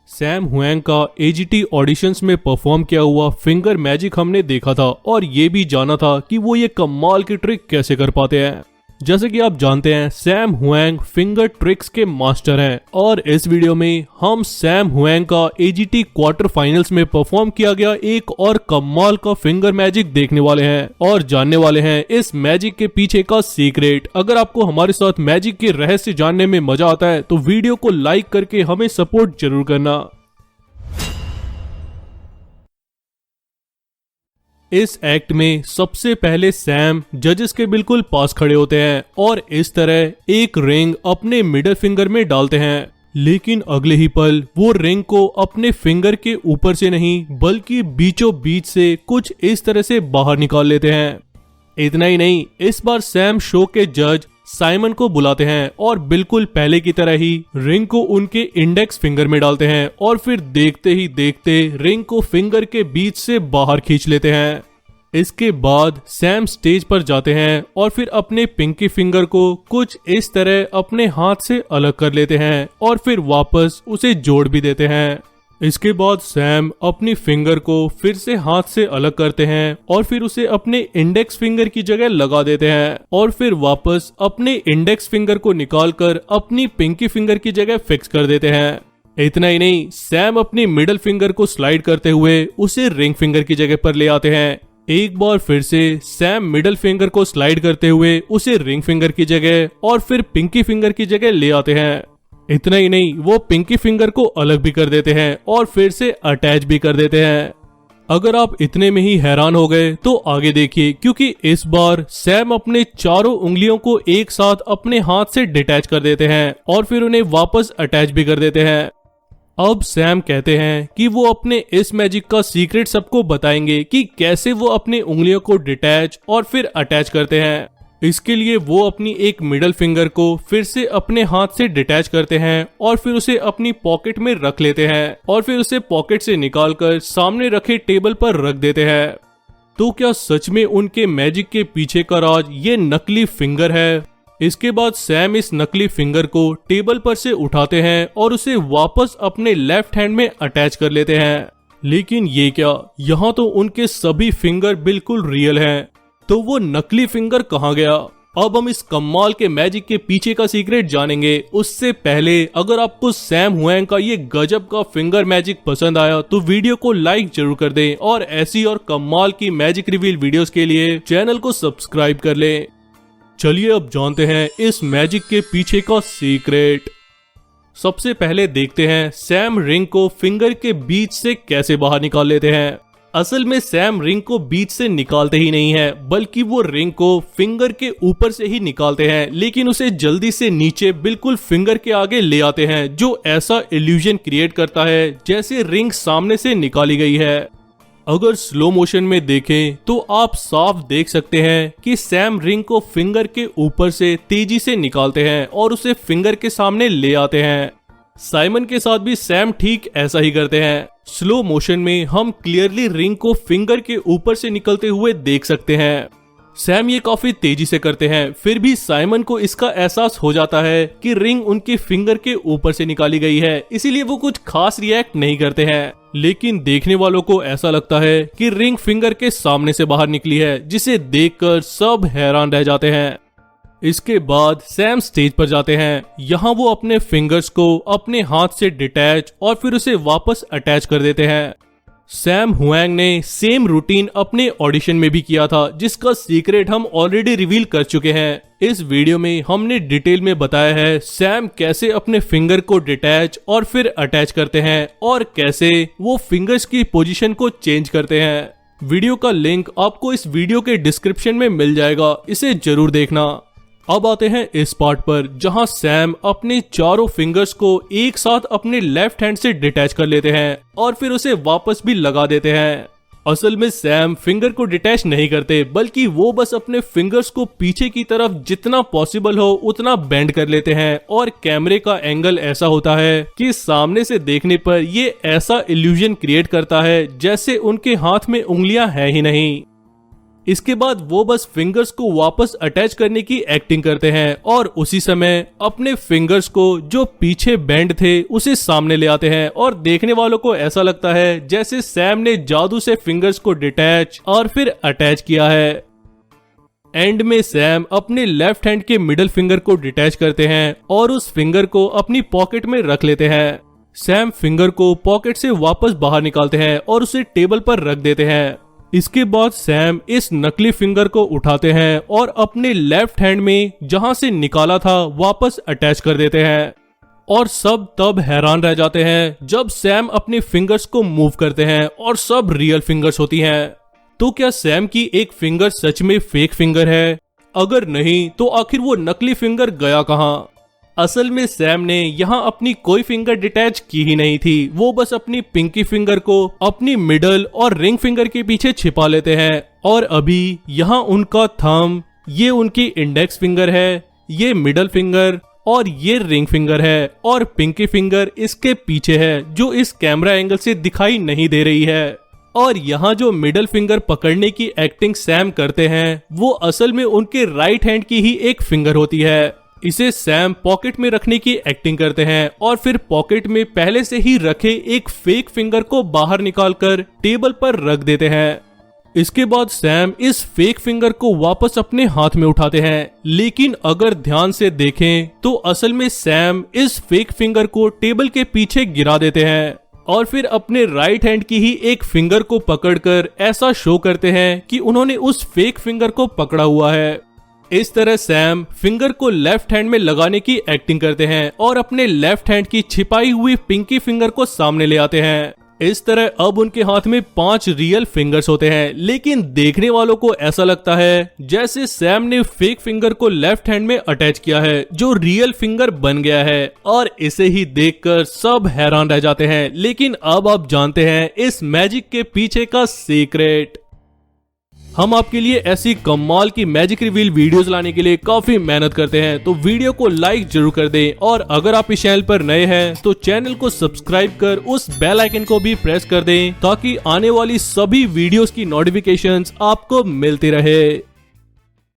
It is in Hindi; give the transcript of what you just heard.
सैम हुएंग का एजीटी ऑडिशंस में परफॉर्म किया हुआ फिंगर मैजिक हमने देखा था और ये भी जाना था कि वो ये कमाल की ट्रिक कैसे कर पाते हैं। जैसे कि आप जानते हैं सैम हुएंग फिंगर ट्रिक्स के मास्टर हैं और इस वीडियो में हम सैम हुएंग का एजीटी क्वार्टर फाइनल्स में परफॉर्म किया गया एक और कमाल का फिंगर मैजिक देखने वाले हैं और जानने वाले हैं इस मैजिक के पीछे का सीक्रेट। अगर आपको हमारे साथ मैजिक के रहस्य जानने में मजा आता है तो वीडियो को लाइक करके हमें सपोर्ट जरूर करना। इस एक्ट में सबसे पहले सैम जजेस के बिल्कुल पास खड़े होते हैं और इस तरह एक रिंग अपने मिडिल फिंगर में डालते हैं, लेकिन अगले ही पल वो रिंग को अपने फिंगर के ऊपर से नहीं बल्कि बीचों बीच से कुछ इस तरह से बाहर निकाल लेते हैं। इतना ही नहीं, इस बार सैम शो के जज साइमन को बुलाते हैं और बिल्कुल पहले की तरह ही रिंग को उनके इंडेक्स फिंगर में डालते हैं और फिर देखते ही देखते रिंग को फिंगर के बीच से बाहर खींच लेते हैं। इसके बाद सैम स्टेज पर जाते हैं और फिर अपने पिंकी फिंगर को कुछ इस तरह अपने हाथ से अलग कर लेते हैं और फिर वापस उसे जोड़ भी देते हैं। इसके बाद सैम अपनी फिंगर को फिर से हाथ से अलग करते हैं और फिर उसे अपने इंडेक्स फिंगर की जगह लगा देते हैं और फिर वापस अपने इंडेक्स फिंगर को निकालकर अपनी पिंकी फिंगर की जगह फिक्स कर देते हैं। इतना ही नहीं, सैम अपनी मिडिल फिंगर को स्लाइड करते हुए उसे रिंग फिंगर की जगह पर ले आते हैं। एक बार फिर से सैम मिडिल फिंगर को स्लाइड करते हुए उसे रिंग फिंगर की जगह और फिर पिंकी फिंगर की जगह ले आते हैं। इतना ही नहीं, वो पिंकी फिंगर को अलग भी कर देते हैं और फिर से अटैच भी कर देते हैं। अगर आप इतने में ही हैरान हो गए तो आगे देखिए, क्योंकि इस बार सैम अपने चारों उंगलियों को एक साथ अपने हाथ से डिटैच कर देते हैं और फिर उन्हें वापस अटैच भी कर देते हैं। अब सैम कहते हैं कि वो अपने इस मैजिक का सीक्रेट सबको बताएंगे कि कैसे वो अपनी उंगलियों को डिटैच और फिर अटैच करते हैं। इसके लिए वो अपनी एक मिडल फिंगर को फिर से अपने हाथ से डिटैच करते हैं और फिर उसे अपनी पॉकेट में रख लेते हैं और फिर उसे पॉकेट से निकालकर सामने रखे टेबल पर रख देते हैं। तो क्या सच में उनके मैजिक के पीछे का राज ये नकली फिंगर है? इसके बाद सैम इस नकली फिंगर को टेबल पर से उठाते हैं और उसे वापस अपने लेफ्ट हैंड में अटैच कर लेते हैं। लेकिन ये क्या, यहाँ तो उनके सभी फिंगर बिल्कुल रियल हैं, तो वो नकली फिंगर कहाँ गया? अब हम इस कमाल के मैजिक के पीछे का सीक्रेट जानेंगे। उससे पहले अगर आपको सैम हुएंग का ये गजब का फिंगर मैजिक पसंद आया तो वीडियो को लाइक जरूर कर दें और ऐसी और कमाल की मैजिक रिवील वीडियोस के लिए चैनल को सब्सक्राइब कर लें। चलिए अब जानते हैं इस मैजिक के पीछे का सीक्रेट। सबसे पहले देखते हैं सैम रिंग को फिंगर के बीच से कैसे बाहर निकाल लेते हैं। असल में सैम रिंग को बीच से निकालते ही नहीं है, बल्कि वो रिंग को फिंगर के ऊपर से ही निकालते हैं, लेकिन उसे जल्दी से नीचे बिल्कुल फिंगर के आगे ले आते हैं, जो ऐसा इल्यूजन क्रिएट करता है जैसे रिंग सामने से निकाली गई है। अगर स्लो मोशन में देखें तो आप साफ देख सकते हैं कि सैम रिंग को फिंगर के ऊपर से तेजी से निकालते हैं और उसे फिंगर के सामने ले आते हैं। साइमन के साथ भी सैम ठीक ऐसा ही करते हैं। स्लो मोशन में हम क्लियरली रिंग को फिंगर के ऊपर से निकलते हुए देख सकते हैं। सैम ये काफी तेजी से करते हैं, फिर भी साइमन को इसका एहसास हो जाता है कि रिंग उनके फिंगर के ऊपर से निकाली गई है, इसीलिए वो कुछ खास रिएक्ट नहीं करते हैं। लेकिन देखने वालों को ऐसा लगता है कि रिंग फिंगर के सामने से बाहर निकली है, जिसे देखकर सब हैरान रह जाते हैं। इसके बाद सैम स्टेज पर जाते हैं। यहाँ वो अपने फिंगर्स को अपने हाथ से डिटैच और फिर उसे वापस अटैच कर देते हैं। सैम हुएंग ने सेम रूटीन अपने ऑडिशन में भी किया था, जिसका सीक्रेट हम ऑलरेडी रिवील कर चुके हैं। इस वीडियो में हमने डिटेल में बताया है सैम कैसे अपने फिंगर को डिटैच और फिर अटैच करते हैं और कैसे वो फिंगर्स की पोजीशन को चेंज करते हैं। वीडियो का लिंक आपको इस वीडियो के डिस्क्रिप्शन में मिल जाएगा, इसे जरूर देखना। अब आते हैं इस पार्ट पर जहां सैम अपने चारों फिंगर्स को एक साथ अपने लेफ्ट हैंड से डिटैच कर लेते हैं और फिर उसे वापस भी लगा देते हैं। असल में सैम फिंगर को डिटैच नहीं करते, बल्कि वो बस अपने फिंगर्स को पीछे की तरफ जितना पॉसिबल हो उतना बेंड कर लेते हैं और कैमरे का एंगल ऐसा होता है कि सामने से देखने पर ये ऐसा इल्यूजन क्रिएट करता है जैसे उनके हाथ में उंगलियां हैं ही नहीं। इसके बाद वो बस फिंगर्स को वापस अटैच करने की एक्टिंग करते हैं और उसी समय अपने फिंगर्स को जो पीछे बैंड थे उसे सामने ले आते हैं और देखने वालों को ऐसा लगता है जैसे सैम ने जादू से फिंगर्स को डिटैच और फिर अटैच किया है। एंड में सैम अपने लेफ्ट हैंड के मिडिल फिंगर को डिटैच करते हैं और उस फिंगर को अपनी पॉकेट में रख लेते हैं। सैम फिंगर को पॉकेट से वापस बाहर निकालते हैं और उसे टेबल पर रख देते हैं। इसके बाद सैम इस नकली फिंगर को उठाते हैं और अपने लेफ्ट हैंड में जहां से निकाला था वापस अटैच कर देते हैं। और सब तब हैरान रह जाते हैं जब सैम अपने फिंगर्स को मूव करते हैं और सब रियल फिंगर्स होती हैं। तो क्या सैम की एक फिंगर सच में फेक फिंगर है? अगर नहीं तो आखिर वो नकली फिंगर गया कहां? असल में सैम ने यहाँ अपनी कोई फिंगर डिटैच की ही नहीं थी, वो बस अपनी पिंकी फिंगर को अपनी मिडल और रिंग फिंगर के पीछे छिपा लेते हैं। और अभी यहाँ उनका थंब, ये उनकी इंडेक्स फिंगर है, ये मिडल फिंगर और ये रिंग फिंगर है और पिंकी फिंगर इसके पीछे है जो इस कैमरा एंगल से दिखाई नहीं दे रही है। और यहाँ जो मिडल फिंगर पकड़ने की एक्टिंग सैम करते हैं वो असल में उनके राइट हैंड की ही एक फिंगर होती है। इसे सैम पॉकेट में रखने की एक्टिंग करते हैं और फिर पॉकेट में पहले से ही रखे एक फेक फिंगर को बाहर निकालकर टेबल पर रख देते हैं। इसके बाद सैम इस फेक फिंगर को वापस अपने हाथ में उठाते हैं, लेकिन अगर ध्यान से देखें तो असल में सैम इस फेक फिंगर को टेबल के पीछे गिरा देते हैं और फिर अपने राइट हैंड की ही एक फिंगर को पकड़कर ऐसा शो करते हैं कि उन्होंने उस फेक फिंगर को पकड़ा हुआ है। इस तरह सैम फिंगर को लेफ्ट हैंड में लगाने की एक्टिंग करते हैं और अपने लेफ्ट हैंड की छिपाई हुई पिंकी फिंगर को सामने ले आते हैं। इस तरह अब उनके हाथ में 5 रियल फिंगर्स होते हैं, लेकिन देखने वालों को ऐसा लगता है जैसे सैम ने फेक फिंगर को लेफ्ट हैंड में अटैच किया है जो रियल फिंगर बन गया है। और इसे ही देखकर सब हैरान रह जाते हैं। लेकिन अब आप जानते हैं इस मैजिक के पीछे का सीक्रेट। हम आपके लिए ऐसी कमाल की मैजिक रिवील वीडियोस लाने के लिए काफी मेहनत करते हैं, तो वीडियो को लाइक जरूर कर दें और अगर आप इस चैनल पर नए हैं तो चैनल को सब्सक्राइब कर उस बेल आइकन को भी प्रेस कर दें ताकि आने वाली सभी वीडियोस की नोटिफिकेशंस आपको मिलती रहे।